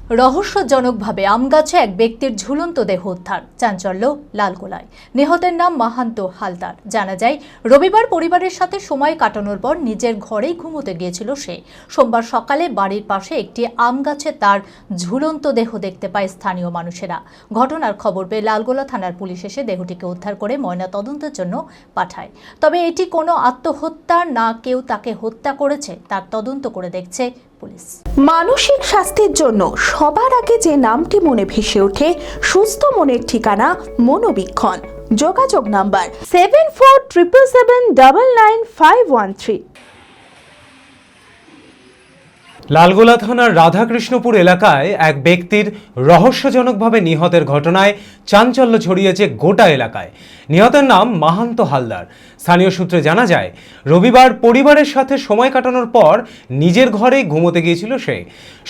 রহস্যজনকভাবে আমগাছে এক ব্যক্তির ঝুলন্ত দেহ উদ্ধার, চাঞ্চল্য লালগোলায়। নিহতের নাম মাহান্ত হালদার। জানা যায়, রবিবার পরিবারের সাথে সময় কাটানোর পর নিজের ঘরেই ঘুমোতে গিয়েছিল সে। সোমবার সকালে বাড়ির পাশে একটি আম গাছে তার ঝুলন্ত দেহ দেখতে পায় স্থানীয় মানুষেরা। ঘটনার খবর পেয়ে লালগোলা থানার পুলিশ এসে দেহটিকে উদ্ধার করে ময়নাতদন্তের জন্য পাঠায়। তবে এটি কোনো আত্মহত্যা না কেউ তাকে হত্যা করেছে তার তদন্ত করে দেখছে পুলিশ। মানসিক স্বাস্থ্যের জন্য সবার আগে যে নামটি মনে ভেসে ওঠে, সুস্থ মনের ঠিকানা মনোবীক্ষণ। যোগাযোগ নাম্বার 7477799513। লালগোলা থানার রাধাকৃষ্ণপুর এলাকায় এক ব্যক্তির রহস্যজনকভাবে নিহতের ঘটনায় চাঞ্চল্য ছড়িয়েছে গোটা এলাকায়। নিহতের নাম মাহান্ত হালদার। স্থানীয় সূত্রে জানা যায়, রবিবার পরিবারের সাথে সময় কাটানোর পর নিজের ঘরেই ঘুমোতে গিয়েছিল সে।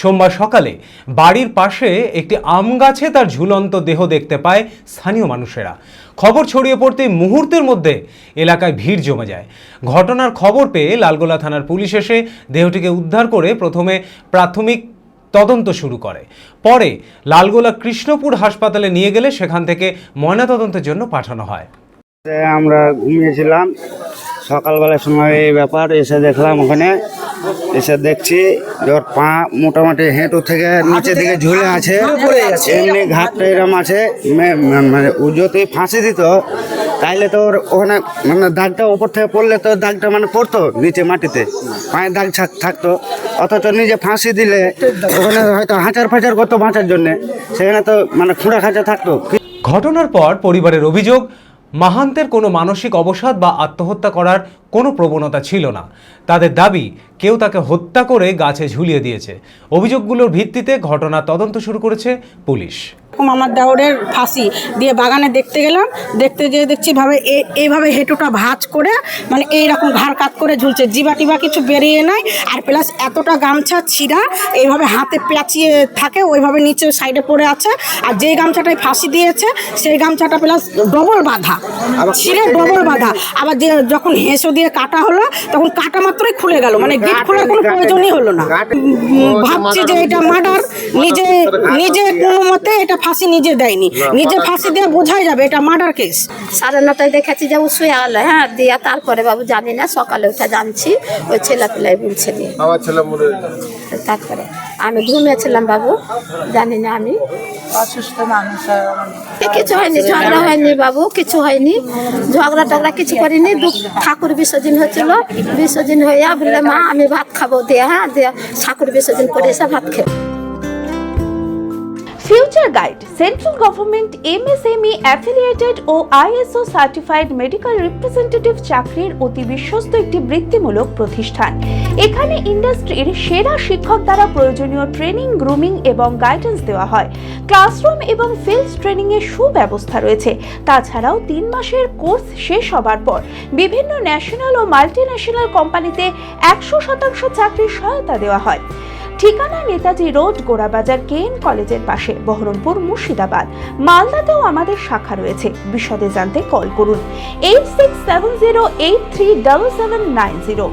সোমবার সকালে বাড়ির পাশে একটি আম গাছে তার ঝুলন্ত দেহ দেখতে পায় স্থানীয় মানুষেরা। খবর ছড়িয়ে পড়তেই মুহূর্তের মধ্যে এলাকায় ভিড় জমে যায়। ঘটনার খবর পেয়ে লালগোলা থানার পুলিশ এসে দেহটিকে উদ্ধার করে প্রথমে প্রাথমিক তদন্ত শুরু করে। পরে লালগোলা কৃষ্ণপুর হাসপাতালে নিয়ে গেলে সেখান থেকে ময়নাতদন্তের জন্য পাঠানো হয়। আমরা ঘুমিয়েছিলাম, সকালবেলার সময় এই ব্যাপার এসে দেখলাম, ওখানে এসে দেখছি ওর পা মোটামুটি হেঁটু থেকে নিচের দিকে ঝুলে আছে, এমনি ঘাটটা এরম আছে। মানে ও যদি ফাঁসি দিত তাইলে তো ওর ওখানে মানে দাগটা উপর থেকে পড়লে তো দাগটা মানে পড়তো নিচে মাটিতে, পায়ের দাগ থাকতো। অথচ নিজে ফাঁসি দিলে ওখানে হয়তো হাঁচার ফাঁচার করতো বাঁচার জন্যে, সেখানে তো মানে খুঁড়া খাঁচা থাকতো। ঘটনার পর পরিবারের অভিযোগ, মাহান্তের কোনো মানসিক অবসাদ বা আত্মহত্যা করার কোনো প্রবণতা ছিল না। তাদের দাবি, কেউ তাকে হত্যা করে গাছে ঝুলিয়ে দিয়েছে। অভিযোগগুলোর ভিত্তিতে ঘটনা তদন্ত শুরু করেছে পুলিশ। আমার দেওরের ফাঁসি দিয়ে বাগানে দেখতে গেলাম, দেখতে গিয়ে দেখছি এইভাবে হেঁটুটা ভাঁজ করে মানে এইরকম ঘাড় কাত করে ঝুলছে, জিবা টিবা কিছু বেরিয়ে নাই। আর প্লাস এতটা গামছা ছিঁড়া এইভাবে হাতে পেঁচিয়ে থাকে, ওইভাবে নিচে সাইডে পড়ে আছে। আর যেই গামছাটায় ফাঁসি দিয়েছে সেই গামছাটা প্লাস ডবল বাঁধা, ছিঁড়ে ডবল বাঁধা। আবার যে যখন হেঁসো দিয়ে কাটা হলো তখন কাটা মাত্রই খুলে গেল, মানে গিট খোলার কোনো প্রয়োজনই হলো না। ভাবছি যে এটা মার্ডার, নিজে কোনো মতে এটা ফাঁসি নিজে দেয়নি, নিজে ফাঁসি দিয়ে বোঝাই যাবে এটা মার্ডার কেস। 9:30 দেখেছি যে ও শুয়ে গেল, হ্যাঁ দিয়া তারপরে বাবু জানি না, সকালে উঠে জানছি ওই ছেলেপিলাই বলছে দিয়ে। তারপরে আমি ঘুমিয়েছিলাম বাবু, জানি না, আমি অসুস্থ মানুষ, কিছু হয়নি, ঝগড়া হয়নি বাবু, কিছু হয়নি, ঝগড়া টগড়া কিছু করিনি। ঠাকুর বিসর্জন হয়েছিল, বিসর্জন হইয়া বললে মা আমি ভাত খাবো, দিয়ে হ্যাঁ দিয়ে ঠাকুর বিসর্জন করে এসে ভাত খেয়ে। Future guide central government MSME affiliated ও ISO সার্টিফাইড মেডিকেল রিপ্রেজেন্টেটিভ চাকরির অতি বিশ্বস্ত একটি বৃত্তিমূলক প্রতিষ্ঠান। এখানে ইন্ডাস্ট্রির সেরা শিক্ষক দ্বারা প্রয়োজনীয় ট্রেনিং, গ্রুমিং এবং গাইডেন্স দেওয়া হয়। ক্লাসরুম এবং ফিল্ড ট্রেনিং এর সুব্যবস্থা রয়েছে। তাছাড়াও 3 মাসের কোর্স শেষ হবার পর বিভিন্ন ন্যাশনাল ও মাল্টিন্যাশনাল কোম্পানিতে 100% চাকরির সহায়তা দেওয়া হয়। ঠিকানা নেতাজি রোড, গোড়াবাজার KN কলেজের পাশে, বহরমপুর, মুর্শিদাবাদ। মালদাতেও আমাদের শাখা রয়েছে। বিশদে জানতে কল করুন 8670837790।